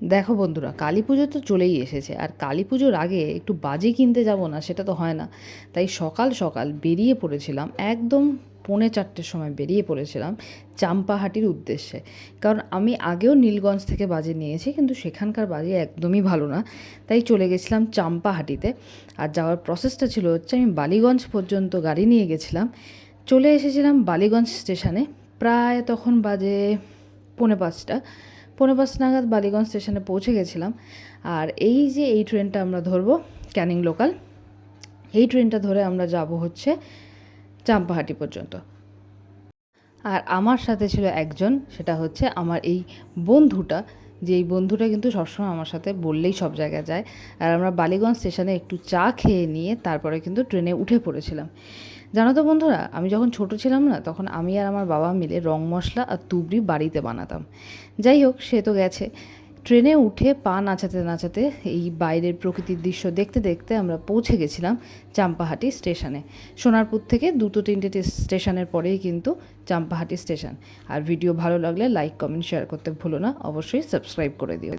দেখো বন্ধুরা, কালী পুজো তো চলেই এসেছে, আর কালী পুজোর আগে একটু বাজি কিনতে যাব না সেটা তো হয় না। তাই সকাল সকাল বেরিয়ে পড়েছিলাম, একদম 3:45-র সময় বেরিয়ে পড়েছিলাম চাম্পাহাটির উদ্দেশ্যে। কারণ আমি আগেও নীলগঞ্জ থেকে বাজি নিয়েছি, কিন্তু সেখানকার বাজি একদমই ভালো না। তাই চলে গেছিলাম চাম্পাহাটিতে। আর যাওয়ার প্রসেসটা ছিল হচ্ছে, আমি বালিগঞ্জ পর্যন্ত গাড়ি নিয়ে গেছিলাম। চলে এসেছিলাম বালিগঞ্জ স্টেশনে, প্রায় তখন বাজে 4:45। 4:45 নাগাদ বালিগঞ্জ স্টেশনে পৌঁছে গেছিলাম। আর এই ট্রেনটা আমরা ধরবো, ক্যানিং লোকাল। এই ট্রেনটা ধরে আমরা যাব হচ্ছে চাম্পাহাটি পর্যন্ত। আর আমার সাথে ছিল একজন, সেটা হচ্ছে আমার এই বন্ধুটা, যে এই বন্ধুটা কিন্তু সবসময় আমার সাথে বললেই সব জায়গায় যায়। আর আমরা বালিগঞ্জ স্টেশনে একটু চা খেয়ে নিয়ে তারপরে কিন্তু ট্রেনে উঠে পড়েছিলাম। জানো তো বন্ধুরা, আমি যখন ছোট ছিলাম না, তখন আমি আর আমার বাবা মিলে রং মশলা আর তুবড়ি বাড়িতে বানাতাম। যাই হোক, সে তো গেছে। ট্রেনে উঠে পা নাচাতে নাচাতে এই বাইরের প্রকৃতির দৃশ্য দেখতে দেখতে আমরা পৌঁছে গেছিলাম চাম্পাহাটি স্টেশনে। সোনারপুর থেকে 2-3টে স্টেশনের পরেই কিন্তু চাম্পাহাটি স্টেশন। আর ভিডিও ভালো লাগলে লাইক, কমেন্ট, শেয়ার করতে ভুলো না, অবশ্যই সাবস্ক্রাইব করে দিও।